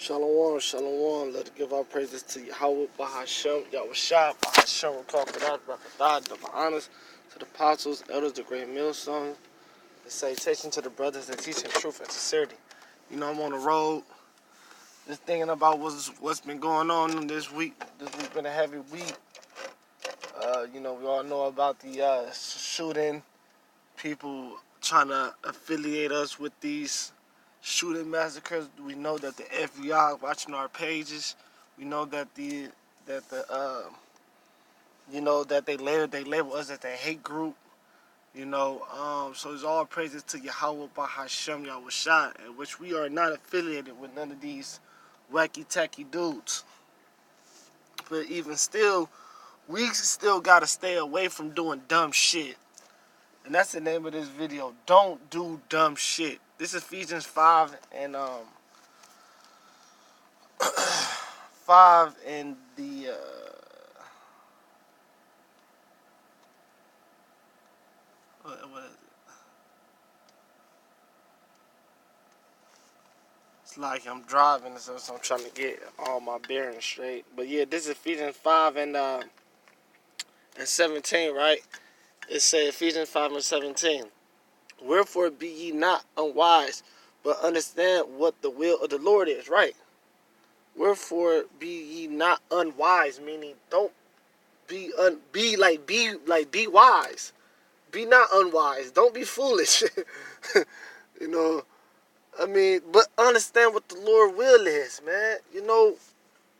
Shalom, shalom. Let's give our praises to Yahweh, Bahashem, Yahushua, Bahashem, Rakakadat, Rakadad, the honors to the apostles, elders, the great millstone, the salutation to the brothers that teach in truth and sincerity. You know, I'm on the road, just thinking about what's been going on this week. This week's been a heavy week. We all know about the shooting, people trying to affiliate us with these shooting massacres. We know that the FBI watching our pages. We know that they label us as a hate group. So it's all praises to Yahweh Bahashem Yahushua, in which we are not affiliated with none of these wacky tacky dudes. But even still, we still gotta stay away from doing dumb shit. And that's the name of this video. Don't do dumb shit. This is Ephesians 5 and 5 in the what is it? It's like I'm driving, so I'm trying to get all my bearings straight. But yeah, this is Ephesians 5 and 17, right? It says Ephesians 5 and 17. Wherefore be ye not unwise, but understand what the will of the Lord is, right? Wherefore be ye not unwise, meaning don't be wise. Be not unwise. Don't be foolish. But understand what the Lord will is, man. The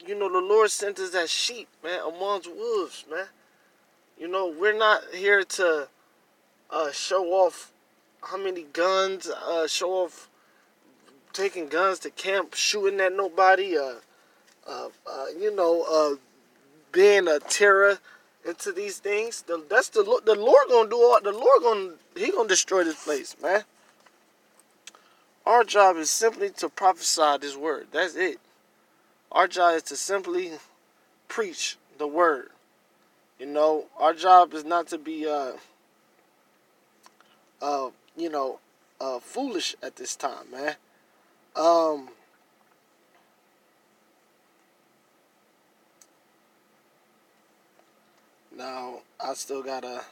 Lord sent us as sheep, man, amongst wolves, man. We're not here to show off how many guns, show off taking guns to camp, shooting at nobody, being a terror into these things. That's the Lord gonna do all. He gonna destroy this place, man. Our job is simply to prophesy this word. That's it. Our job is to simply preach the word. Our job is not to be foolish at this time, man. Now I still gotta.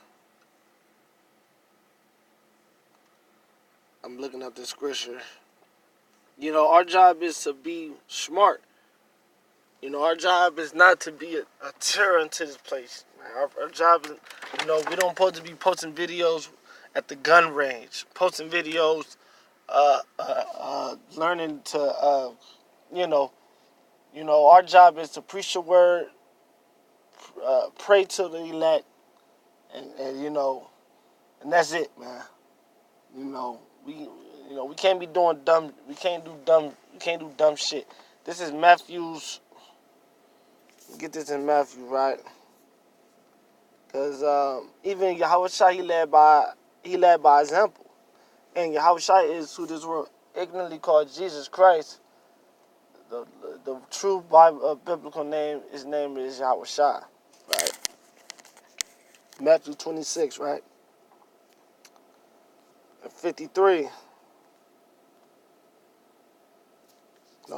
I'm looking at this scripture. Our job is to be smart. Our job is not to be a terror into this place. Our job is, we don't supposed to be posting videos at the gun range, posting videos, learning to, our job is to preach the word, pray to the elect, and that's it, man. We can't be doing dumb. We can't do dumb shit. This is Matthew's. Get this in Matthew, right? Because even Yahushua, he led by example. And Yahushua is who this world ignorantly called Jesus Christ. The true biblical name, his name is Yahushua, right? Matthew 26, right? 53. No,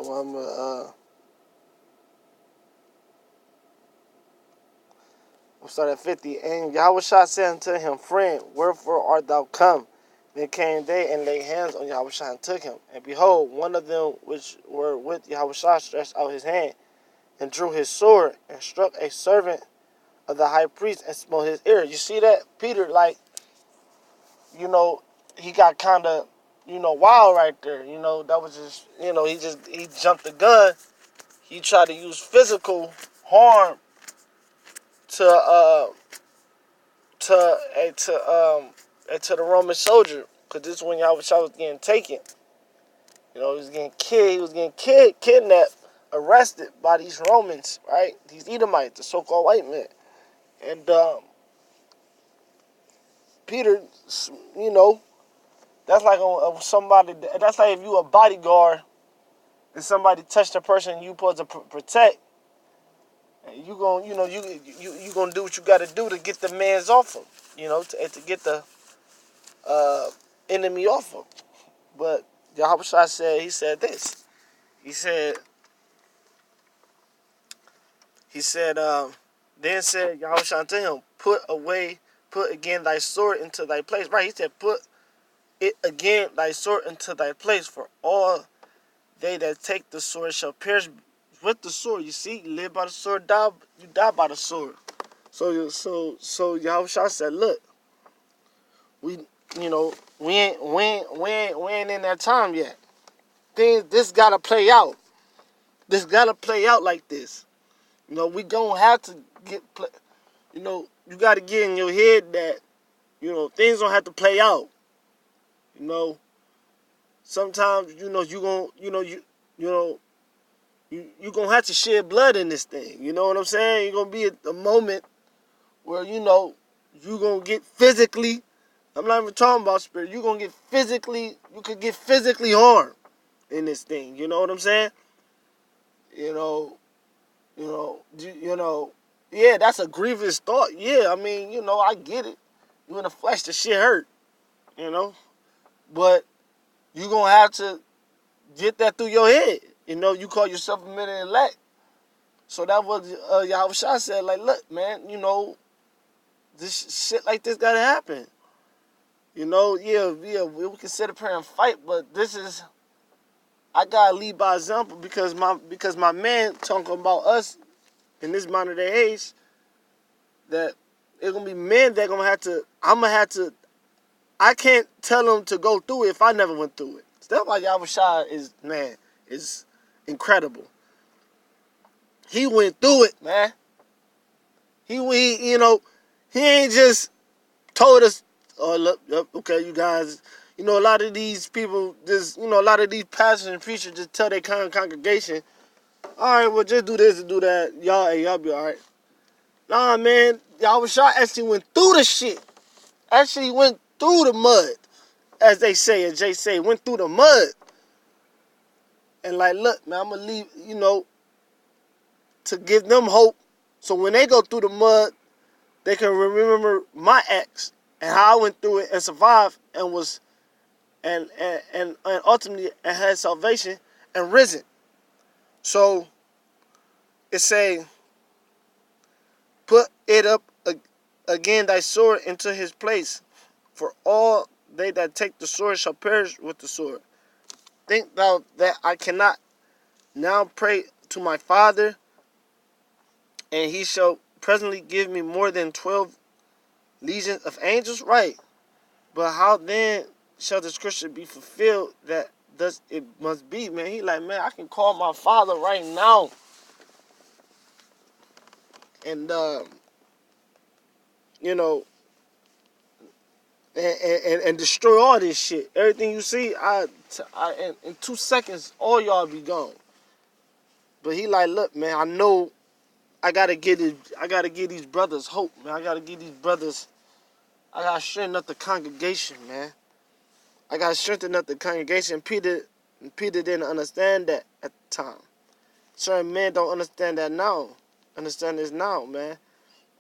I'm starting at 50. And Yahushua said unto him, Friend, wherefore art thou come? Then came they and laid hands on Yahushua and took him. And behold, one of them which were with Yahushua stretched out his hand and drew his sword and struck a servant of the high priest and smote his ear. You see that? Peter, he got kind of, wild right there. That was just, he jumped the gun. He tried to use physical harm to the Roman soldier, because this is when Yahushua was getting taken. He was getting killed. He was getting kidnapped, arrested by these Romans, right? These Edomites, the so-called white men. And Peter, that's like somebody. That's like if you a bodyguard and somebody touched a person you supposed to protect. And you gonna do what you got to do to get the man's off him. To get the enemy off him. But Yahushua said, he said this. He said, He said, then said Yahushua unto him, put again thy sword into thy place. Right, he said, put it again thy sword into thy place, for all they that take the sword shall perish with the sword. You see, you live by the sword, you die by the sword. So Yahushua said, look, we ain't in that time yet. This gotta play out. This gotta play out like this. We gonna have to you gotta get in your head that, things don't have to play out. Sometimes, you gonna have to shed blood in this thing. You know what I'm saying? You're gonna be at a moment where, you gonna get physically, I'm not even talking about spirit, you could get physically harmed in this thing. You know what I'm saying? You know, yeah, that's a grievous thought. Yeah, I mean, I get it. You in the flesh, the shit hurt, but you gonna have to get that through your head. You call yourself a minute elect. So that was Yahushua said, like, look, man, this shit like this gotta happen. Yeah, we can sit up here and fight, but I gotta lead by example because my man talking about us in this modern day age, that it's gonna be men that I can't tell them to go through it if I never went through it. Stuff like Yahushua is incredible. He went through it, man. He ain't just told us, oh, look, okay, you guys, a lot of these people a lot of these pastors and preachers just tell their congregation, all right, well, just do this and do that. Y'all be all right. Nah, man, Yahushua actually went through the shit. Actually went through the mud, as they say, as Jay say, went through the mud. And like, look, man, I'm going to leave, to give them hope. So when they go through the mud, they can remember my acts and how I went through it and survived and was, and ultimately had salvation and risen. So it say, put it up again thy sword into his place, for all they that take the sword shall perish with the sword. Think thou that I cannot now pray to my Father, and he shall presently give me more than 12 legions of angels? Right. But how then shall the scripture be fulfilled that thus it must be, man? He like, man, I can call my Father right now and, and destroy all this shit. Everything you see, in 2 seconds, all y'all be gone. But he like, look, man, I know I gotta give these brothers hope, man. I gotta strengthen up the congregation, man. I gotta strengthen up the congregation. Peter didn't understand that at the time. Certain men don't understand that now. Understand this now, man.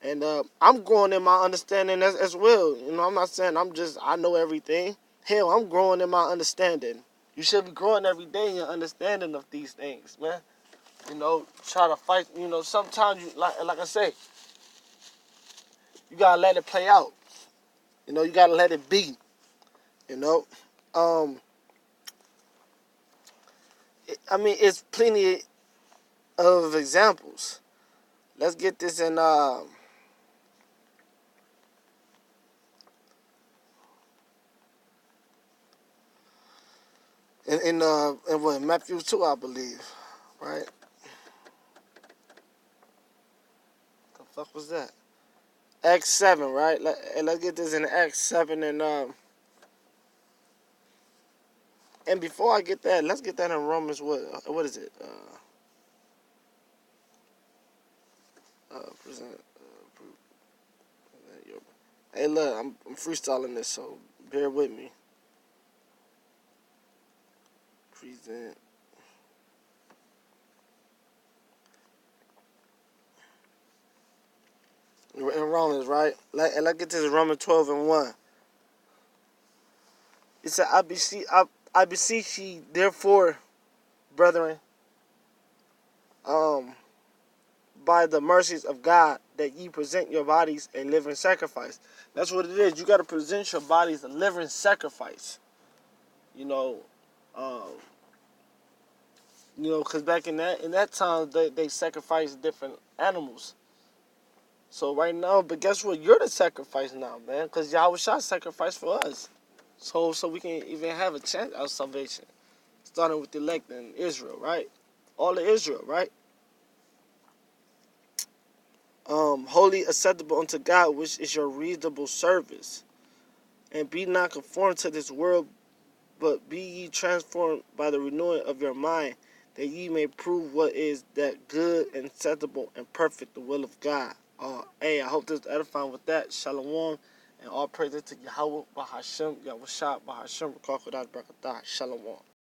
And I'm growing in my understanding as well. I'm not saying I know everything. Hell, I'm growing in my understanding. You should be growing every day in your understanding of these things, man. Try to fight. Sometimes like I say, you gotta let it play out. You gotta let it be. It's plenty of examples. Let's get this in what, Matthew 2, I believe, right? The fuck was that? Acts 7, right? Let's get this in Acts 7 and before I get that, let's get that in Romans. What is it? Present. Hey, look, I'm freestyling this, so bear with me. Present. In Romans, right? Let's get this in Romans 12 and 1. It said, I beseech ye, therefore, brethren, by the mercies of God, that ye present your bodies a living sacrifice. That's what it is. You got to present your bodies a living sacrifice. You know, because back in that time they sacrificed different animals. So right now, but guess what? You're the sacrifice now, man. Because Yahweh Shah sacrificed for us. So we can even have a chance of salvation. Starting with the elect in Israel, right? All of Israel, right? Holy, acceptable unto God, which is your reasonable service. And be not conformed to this world, but be ye transformed by the renewing of your mind, that ye may prove what is that good and acceptable and perfect the will of God. Hey, I hope this is edifying with that. Shalom. And all praises to Yahweh, Bahashem, Yahweh Shah, Bahashem, Rakakudad, Brakatah. Shalom.